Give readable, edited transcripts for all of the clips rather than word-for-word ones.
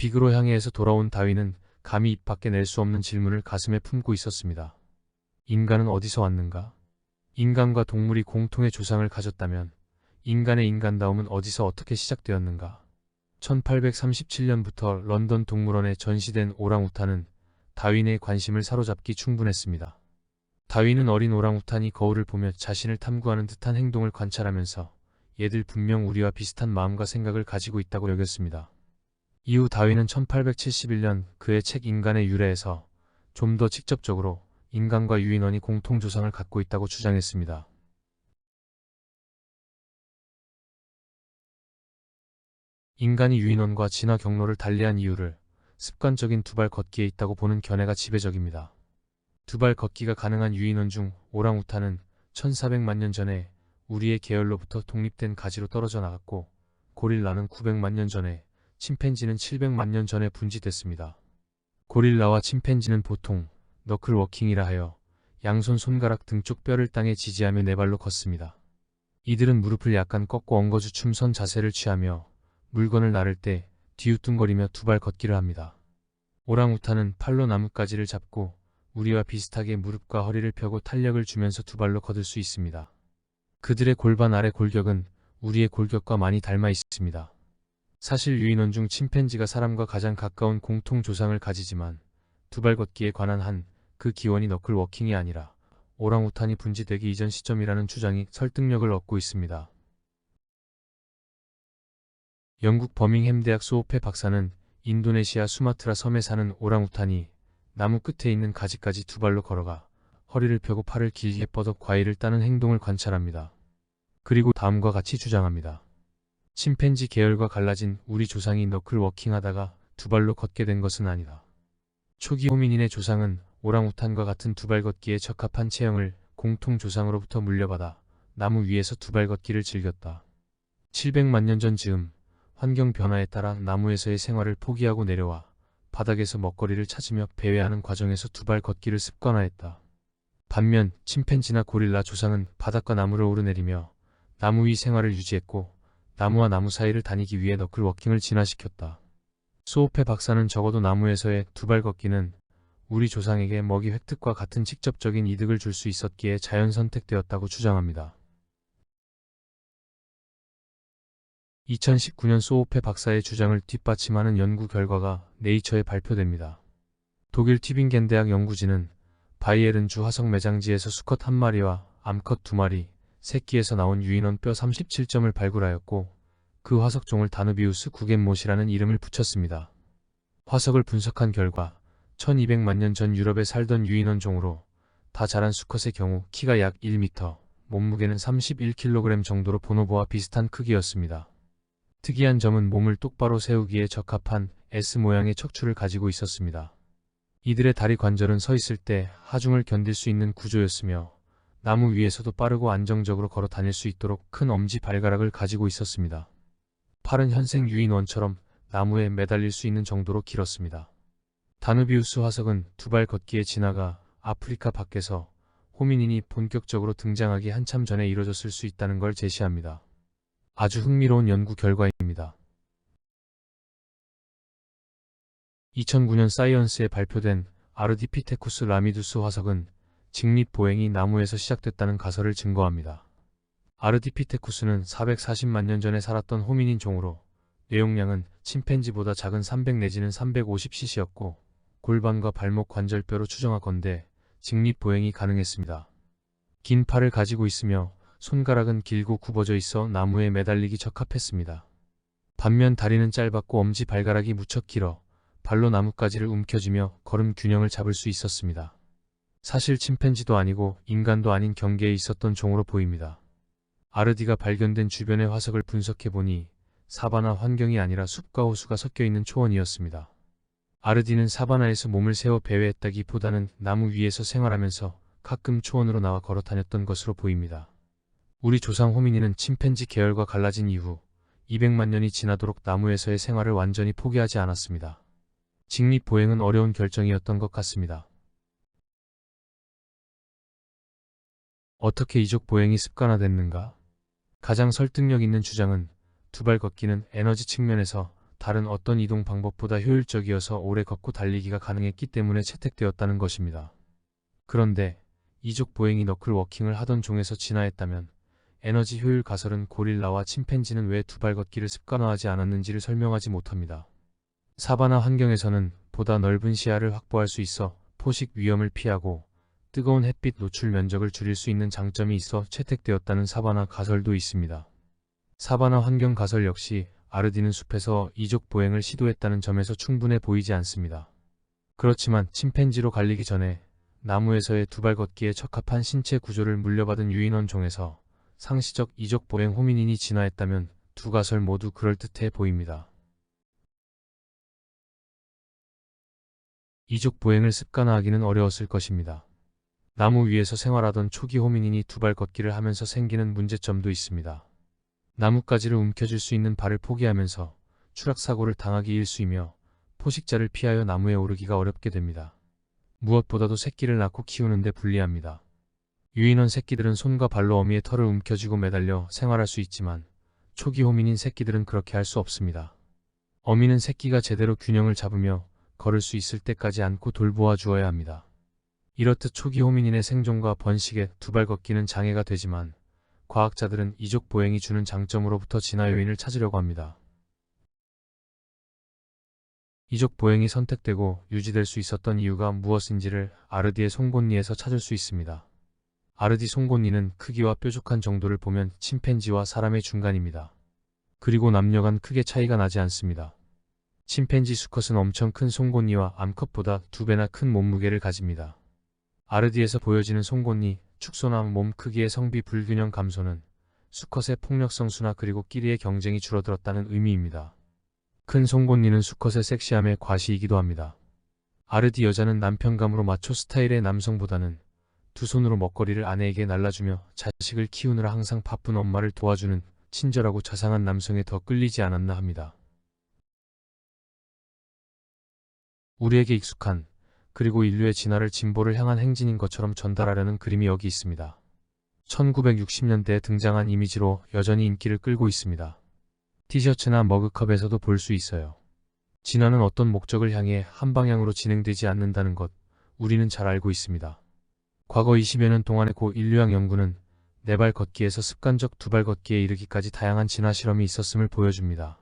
빅으로 향해에서 돌아온 다윈은 감히 입 밖에 낼 수 없는 질문을 가슴에 품고 있었습니다. 인간은 어디서 왔는가? 인간과 동물이 공통의 조상을 가졌다면 인간의 인간다움은 어디서 어떻게 시작되었는가? 1837년부터 런던 동물원에 전시된 오랑우탄은 다윈의 관심을 사로잡기 충분했습니다. 다윈은 어린 오랑우탄이 거울을 보며 자신을 탐구하는 듯한 행동을 관찰하면서 얘들 분명 우리와 비슷한 마음과 생각을 가지고 있다고 여겼습니다. 이후 다윈은 1871년 그의 책 인간의 유래에서 좀 더 직접적으로 인간과 유인원이 공통조상을 갖고 있다고 주장했습니다. 인간이 유인원과 진화 경로를 달리한 이유를 습관적인 두발 걷기에 있다고 보는 견해가 지배적입니다. 두발 걷기가 가능한 유인원 중 오랑우탄은 1400만 년 전에 우리의 계열로부터 독립된 가지로 떨어져 나갔고, 고릴라는 900만 년 전에, 침팬지는 700만 년 전에 분지됐습니다. 고릴라와 침팬지는 보통 너클 워킹이라 하여 양손 손가락 등 쪽 뼈를 땅에 지지하며 네 발로 걷습니다. 이들은 무릎을 약간 꺾고 엉거주 춤선 자세를 취하며 물건을 나를 때 뒤우뚱거리며 두발 걷기를 합니다. 오랑우탄은 팔로 나뭇가지를 잡고 우리와 비슷하게 무릎과 허리를 펴고 탄력을 주면서 두 발로 걷을 수 있습니다. 그들의 골반 아래 골격은 우리의 골격과 많이 닮아 있습니다. 사실 유인원 중 침팬지가 사람과 가장 가까운 공통 조상을 가지지만 두발 걷기에 관한 그 기원이 너클 워킹이 아니라 오랑우탄이 분지되기 이전 시점이라는 주장이 설득력을 얻고 있습니다. 영국 버밍햄 대학 소호페 박사는 인도네시아 수마트라 섬에 사는 오랑우탄이 나무 끝에 있는 가지까지 두 발로 걸어가 허리를 펴고 팔을 길게 뻗어 과일을 따는 행동을 관찰합니다. 그리고 다음과 같이 주장합니다. 침팬지 계열과 갈라진 우리 조상이 너클 워킹하다가 두 발로 걷게 된 것은 아니다. 초기 호미닌의 조상은 오랑우탄과 같은 두발 걷기에 적합한 체형을 공통 조상으로부터 물려받아 나무 위에서 두발 걷기를 즐겼다. 700만 년 전 즈음 환경 변화에 따라 나무에서의 생활을 포기하고 내려와 바닥에서 먹거리를 찾으며 배회하는 과정에서 두발 걷기를 습관화했다. 반면 침팬지나 고릴라 조상은 바닥과 나무를 오르내리며 나무 위 생활을 유지했고, 나무와 나무 사이를 다니기 위해 너클 워킹을 진화시켰다. 소호페 박사는 적어도 나무에서의 두발 걷기는 우리 조상에게 먹이 획득과 같은 직접적인 이득을 줄 수 있었기에 자연 선택되었다고 주장합니다. 2019년 소호페 박사의 주장을 뒷받침하는 연구 결과가 네이처에 발표됩니다. 독일 튜빙겐 대학 연구진은 바이에른주 화석 매장지에서 수컷 1마리와 암컷 2마리, 새끼에서 나온 유인원 뼈 37점을 발굴하였고, 그 화석종을 다누비우스 구겐못이라는 이름을 붙였습니다. 화석을 분석한 결과 1200만 년 전 유럽에 살던 유인원 종으로 다 자란 수컷의 경우 키가 약 1m, 몸무게는 31kg 정도로 보노보와 비슷한 크기였습니다. 특이한 점은 몸을 똑바로 세우기에 적합한 S모양의 척추를 가지고 있었습니다. 이들의 다리 관절은 서 있을 때 하중을 견딜 수 있는 구조였으며 나무 위에서도 빠르고 안정적으로 걸어 다닐 수 있도록 큰 엄지 발가락을 가지고 있었습니다. 팔은 현생 유인원처럼 나무에 매달릴 수 있는 정도로 길었습니다. 다누비우스 화석은 두발 걷기의 진화가 아프리카 밖에서 호미닌이 본격적으로 등장하기 한참 전에 이뤄졌을 수 있다는 걸 제시합니다. 아주 흥미로운 연구 결과입니다. 2009년 사이언스에 발표된 아르디피테쿠스 라미두스 화석은 직립보행이 나무에서 시작됐다는 가설을 증거합니다. 아르디피테쿠스는 440만 년 전에 살았던 호미닌 종으로 뇌용량은 침팬지보다 작은 300 내지는 350cc였고 골반과 발목 관절뼈로 추정하건대 직립보행이 가능했습니다. 긴 팔을 가지고 있으며 손가락은 길고 굽어져 있어 나무에 매달리기 적합했습니다. 반면 다리는 짧았고 엄지 발가락이 무척 길어 발로 나뭇가지를 움켜쥐며 걸음 균형을 잡을 수 있었습니다. 사실 침팬지도 아니고 인간도 아닌 경계에 있었던 종으로 보입니다. 아르디가 발견된 주변의 화석을 분석해보니 사바나 환경이 아니라 숲과 호수가 섞여 있는 초원이었습니다. 아르디는 사바나에서 몸을 세워 배회했다기보다는 나무 위에서 생활하면서 가끔 초원으로 나와 걸어 다녔던 것으로 보입니다. 우리 조상 호미닌은 침팬지 계열과 갈라진 이후 200만 년이 지나도록 나무에서의 생활을 완전히 포기하지 않았습니다. 직립보행은 어려운 결정이었던 것 같습니다. 어떻게 이족 보행이 습관화됐는가? 가장 설득력 있는 주장은 두발 걷기는 에너지 측면에서 다른 어떤 이동 방법보다 효율적이어서 오래 걷고 달리기가 가능했기 때문에 채택되었다는 것입니다. 그런데 이족 보행이 너클 워킹을 하던 종에서 진화했다면 에너지 효율 가설은 고릴라와 침팬지는 왜 두발 걷기를 습관화하지 않았는지를 설명하지 못합니다. 사바나 환경에서는 보다 넓은 시야를 확보할 수 있어 포식 위험을 피하고 뜨거운 햇빛 노출 면적을 줄일 수 있는 장점이 있어 채택되었다는 사바나 가설도 있습니다. 사바나 환경 가설 역시 아르디는 숲에서 이족 보행을 시도했다는 점에서 충분해 보이지 않습니다. 그렇지만 침팬지로 갈리기 전에 나무에서의 두발 걷기에 적합한 신체 구조를 물려받은 유인원 종에서 상시적 이족 보행 호미닌이 진화했다면 두 가설 모두 그럴듯해 보입니다. 이족 보행을 습관화하기는 어려웠을 것입니다. 나무 위에서 생활하던 초기 호미닌이 두발 걷기를 하면서 생기는 문제점도 있습니다. 나뭇가지를 움켜쥘 수 있는 발을 포기하면서 추락사고를 당하기 일쑤이며 포식자를 피하여 나무에 오르기가 어렵게 됩니다. 무엇보다도 새끼를 낳고 키우는데 불리합니다. 유인원 새끼들은 손과 발로 어미의 털을 움켜쥐고 매달려 생활할 수 있지만 초기 호민인 새끼들은 그렇게 할 수 없습니다. 어미는 새끼가 제대로 균형을 잡으며 걸을 수 있을 때까지 안고 돌보아 주어야 합니다. 이렇듯 초기 호민인의 생존과 번식에 두발 걷기는 장애가 되지만 과학자들은 이족 보행이 주는 장점으로부터 진화 요인을 찾으려고 합니다. 이족 보행이 선택되고 유지될 수 있었던 이유가 무엇인지를 아르디의 송곳니에서 찾을 수 있습니다. 아르디 송곳니는 크기와 뾰족한 정도를 보면 침팬지와 사람의 중간입니다. 그리고 남녀 간 크게 차이가 나지 않습니다. 침팬지 수컷은 엄청 큰 송곳니와 암컷보다 2배나 큰 몸무게를 가집니다. 아르디에서 보여지는 송곳니, 축소나 몸 크기의 성비 불균형 감소는 수컷의 폭력성 순화 그리고 끼리의 경쟁이 줄어들었다는 의미입니다. 큰 송곳니는 수컷의 섹시함의 과시이기도 합니다. 아르디 여자는 남편감으로 마초 스타일의 남성보다는 두 손으로 먹거리를 아내에게 날라주며 자식을 키우느라 항상 바쁜 엄마를 도와주는 친절하고 자상한 남성에 더 끌리지 않았나 합니다. 우리에게 익숙한 그리고 인류의 진화를 진보를 향한 행진인 것처럼 전달하려는 그림이 여기 있습니다. 1960년대에 등장한 이미지로 여전히 인기를 끌고 있습니다. 티셔츠나 머그컵에서도 볼 수 있어요. 진화는 어떤 목적을 향해 한 방향으로 진행되지 않는다는 것, 우리는 잘 알고 있습니다. 과거 20여 년 동안의 고 인류학 연구는 네발 걷기에서 습관적 두발 걷기에 이르기까지 다양한 진화 실험이 있었음을 보여줍니다.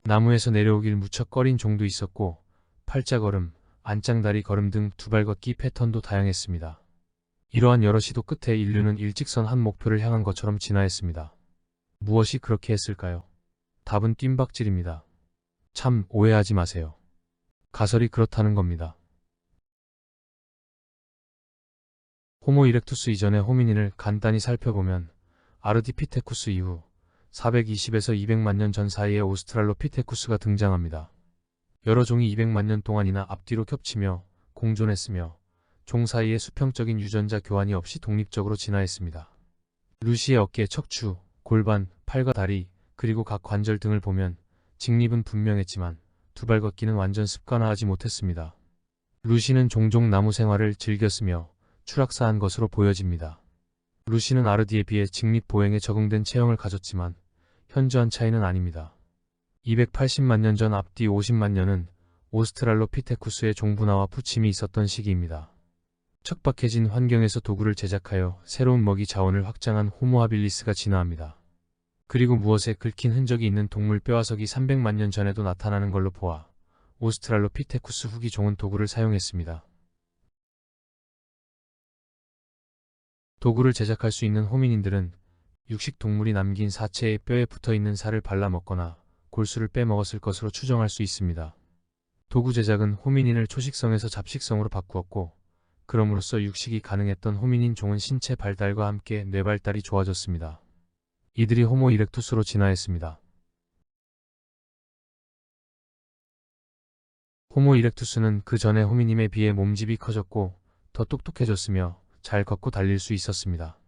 나무에서 내려오길 무척 꺼린 종도 있었고 팔자걸음, 안짱다리 걸음 등 두발 걷기 패턴도 다양했습니다. 이러한 여러 시도 끝에 인류는 일직선 한 목표를 향한 것처럼 진화했습니다. 무엇이 그렇게 했을까요? 답은 뜀박질입니다. 참 오해하지 마세요. 가설이 그렇다는 겁니다. 호모 이렉투스 이전의 호미닌을 간단히 살펴보면 아르디피테쿠스 이후 420에서 200만 년 전 사이에 오스트랄로피테쿠스가 등장합니다. 여러 종이 200만 년 동안이나 앞뒤로 겹치며 공존했으며 종 사이에 수평적인 유전자 교환이 없이 독립적으로 진화했습니다. 루시의 어깨, 척추, 골반, 팔과 다리, 그리고 각 관절 등을 보면 직립은 분명했지만 두발 걷기는 완전 습관화하지 못했습니다. 루시는 종종 나무 생활을 즐겼으며 추락사한 것으로 보여집니다. 루시는 아르디에 비해 직립 보행에 적응된 체형을 가졌지만 현저한 차이는 아닙니다. 280만 년 전 앞뒤 50만 년은 오스트랄로피테쿠스의 종분화와 부침이 있었던 시기입니다. 척박해진 환경에서 도구를 제작하여 새로운 먹이 자원을 확장한 호모 하빌리스가 진화합니다. 그리고 무엇에 긁힌 흔적이 있는 동물 뼈화석이 300만 년 전에도 나타나는 걸로 보아 오스트랄로피테쿠스 후기 종은 도구를 사용했습니다. 도구를 제작할 수 있는 호미닌들은 육식 동물이 남긴 사체의 뼈에 붙어있는 살을 발라 먹거나 골수를 빼먹었을 것으로 추정할 수 있습니다. 도구 제작은 호미닌을 초식성에서 잡식성으로 바꾸었고 그럼으로써 육식이 가능했던 호미닌 종은 신체 발달과 함께 뇌 발달이 좋아졌습니다. 이들이 호모 이렉투스로 진화했습니다. 호모 이렉투스는 그 전의 호미님에 비해 몸집이 커졌고 더 똑똑해졌으며 잘 걷고 달릴 수 있었습니다.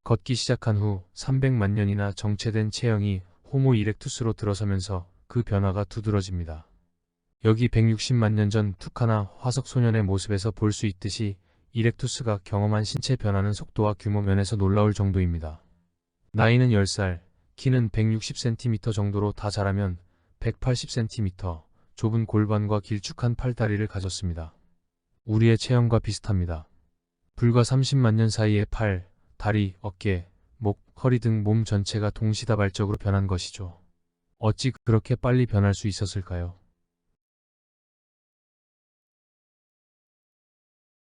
걷기 시작한 후 300만 년이나 정체된 체형이 호모 이렉투스로 들어서면서 그 변화가 두드러집니다. 여기 160만 년 전 투카나 화석 소년의 모습에서 볼 수 있듯이 이렉투스가 경험한 신체 변화는 속도와 규모 면에서 놀라울 정도입니다. 나이는 10살, 키는 160cm 정도로 다 자라면 180cm, 좁은 골반과 길쭉한 팔다리를 가졌습니다. 우리의 체형과 비슷합니다. 불과 30만 년 사이에 팔, 다리, 어깨, 목, 허리 등 몸 전체가 동시다발적으로 변한 것이죠. 어찌 그렇게 빨리 변할 수 있었을까요?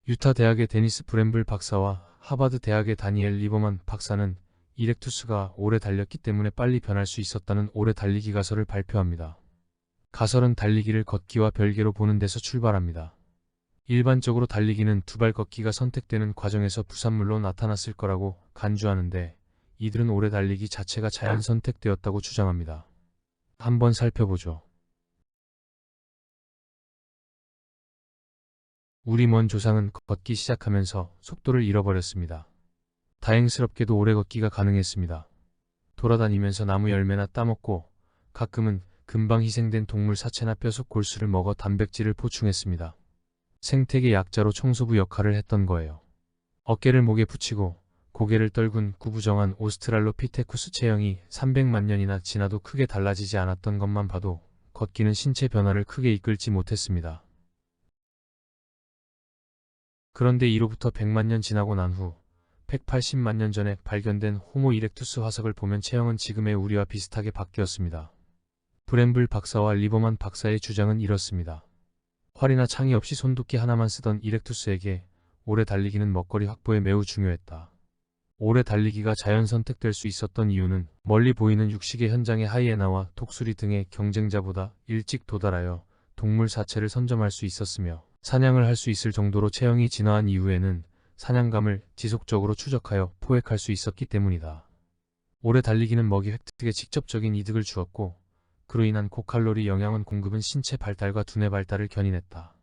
유타 대학의 데니스 브램블 박사와 하버드 대학의 다니엘 리버만 박사는 이렉투스가 오래 달렸기 때문에 빨리 변할 수 있었다는 오래 달리기 가설을 발표합니다. 가설은 달리기를 걷기와 별개로 보는 데서 출발합니다. 일반적으로 달리기는 두발 걷기가 선택되는 과정에서 부산물로 나타났을 거라고 간주하는데, 이들은 오래 달리기 자체가 자연 선택되었다고 주장합니다. 한번 살펴보죠. 우리 먼 조상은 걷기 시작하면서 속도를 잃어버렸습니다. 다행스럽게도 오래 걷기가 가능했습니다. 돌아다니면서 나무 열매나 따먹고, 가끔은 금방 희생된 동물 사체나 뼈속 골수를 먹어 단백질을 보충했습니다. 생태계 약자로 청소부 역할을 했던 거예요. 어깨를 목에 붙이고 고개를 떨군 구부정한 오스트랄로피테쿠스 체형이 300만 년이나 지나도 크게 달라지지 않았던 것만 봐도 걷기는 신체 변화를 크게 이끌지 못했습니다. 그런데 이로부터 100만 년 지나고 난 후 180만 년 전에 발견된 호모 이렉투스 화석을 보면 체형은 지금의 우리와 비슷하게 바뀌었습니다. 브램블 박사와 리버만 박사의 주장은 이렇습니다. 활이나 창이 없이 손도끼 하나만 쓰던 이렉투스에게 오래 달리기는 먹거리 확보에 매우 중요했다. 오래 달리기가 자연 선택될 수 있었던 이유는 멀리 보이는 육식의 현장의 하이에나와 독수리 등의 경쟁자보다 일찍 도달하여 동물 사체를 선점할 수 있었으며, 사냥을 할 수 있을 정도로 체형이 진화한 이후에는 사냥감을 지속적으로 추적하여 포획할 수 있었기 때문이다. 오래 달리기는 먹이 획득에 직접적인 이득을 주었고, 그로 인한 고칼로리 영양원 공급은 신체 발달과 두뇌 발달을 견인했다.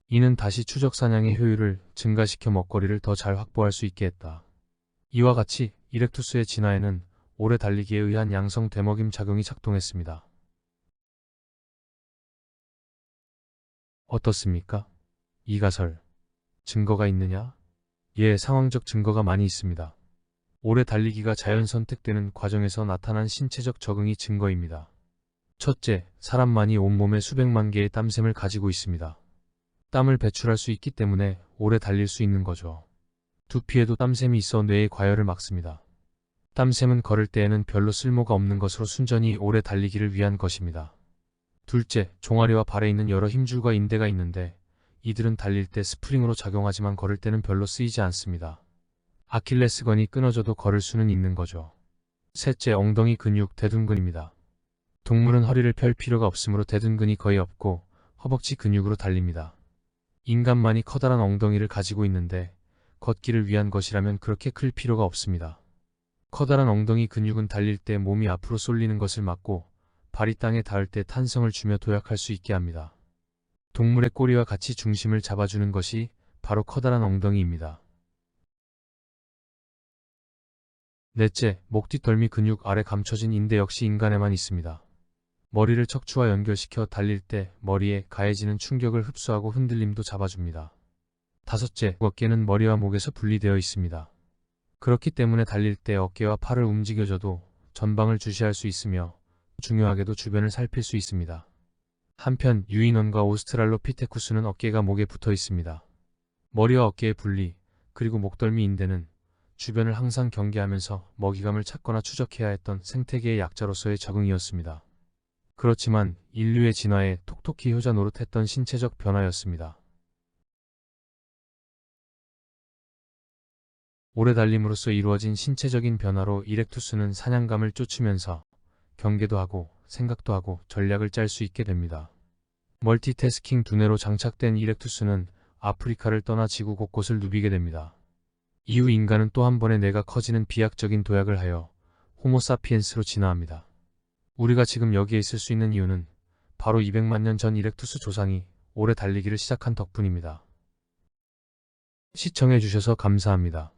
이는 다시 추적 사냥의 효율을 증가시켜 먹거리를 더 잘 확보할 수 있게 했다. 이와 같이 이렉투스의 진화에는 오래 달리기에 의한 양성 되먹임 작용이 작동했습니다. 어떻습니까? 이 가설, 증거가 있느냐? 예, 상황적 증거가 많이 있습니다. 오래 달리기가 자연 선택되는 과정에서 나타난 신체적 적응이 증거입니다. 첫째, 사람만이 온몸에 수백만 개의 땀샘을 가지고 있습니다. 땀을 배출할 수 있기 때문에 오래 달릴 수 있는 거죠. 두피에도 땀샘이 있어 뇌의 과열을 막습니다. 땀샘은 걸을 때에는 별로 쓸모가 없는 것으로 순전히 오래 달리기를 위한 것입니다. 둘째, 종아리와 발에 있는 여러 힘줄과 인대가 있는데, 이들은 달릴 때 스프링으로 작용하지만 걸을 때는 별로 쓰이지 않습니다. 아킬레스건이 끊어져도 걸을 수는 있는 거죠. 셋째, 엉덩이 근육, 대둔근입니다. 동물은 허리를 펼 필요가 없으므로 대둔근이 거의 없고 허벅지 근육으로 달립니다. 인간만이 커다란 엉덩이를 가지고 있는데, 걷기를 위한 것이라면 그렇게 클 필요가 없습니다. 커다란 엉덩이 근육은 달릴 때 몸이 앞으로 쏠리는 것을 막고 발이 땅에 닿을 때 탄성을 주며 도약할 수 있게 합니다. 동물의 꼬리와 같이 중심을 잡아주는 것이 바로 커다란 엉덩이입니다. 넷째, 목 뒷덜미 근육 아래 감춰진 인대 역시 인간에만 있습니다. 머리를 척추와 연결시켜 달릴 때 머리에 가해지는 충격을 흡수하고 흔들림도 잡아줍니다. 다섯째, 어깨는 머리와 목에서 분리되어 있습니다. 그렇기 때문에 달릴 때 어깨와 팔을 움직여줘도 전방을 주시할 수 있으며, 중요하게도 주변을 살필 수 있습니다. 한편 유인원과 오스트랄로피테쿠스는 어깨가 목에 붙어 있습니다. 머리와 어깨의 분리, 그리고 목덜미 인대는 주변을 항상 경계하면서 먹이감을 찾거나 추적해야 했던 생태계의 약자로서의 적응이었습니다. 그렇지만 인류의 진화에 톡톡히 효자 노릇했던 신체적 변화였습니다. 오래 달림으로써 이루어진 신체적인 변화로 이렉투스는 사냥감을 쫓으면서 경계도 하고 생각도 하고 전략을 짤 수 있게 됩니다. 멀티태스킹 두뇌로 장착된 이렉투스는 아프리카를 떠나 지구 곳곳을 누비게 됩니다. 이후 인간은 또 한 번의 뇌가 커지는 비약적인 도약을 하여 호모사피엔스로 진화합니다. 우리가 지금 여기에 있을 수 있는 이유는 바로 200만 년 전 이렉투스 조상이 오래 달리기를 시작한 덕분입니다. 시청해주셔서 감사합니다.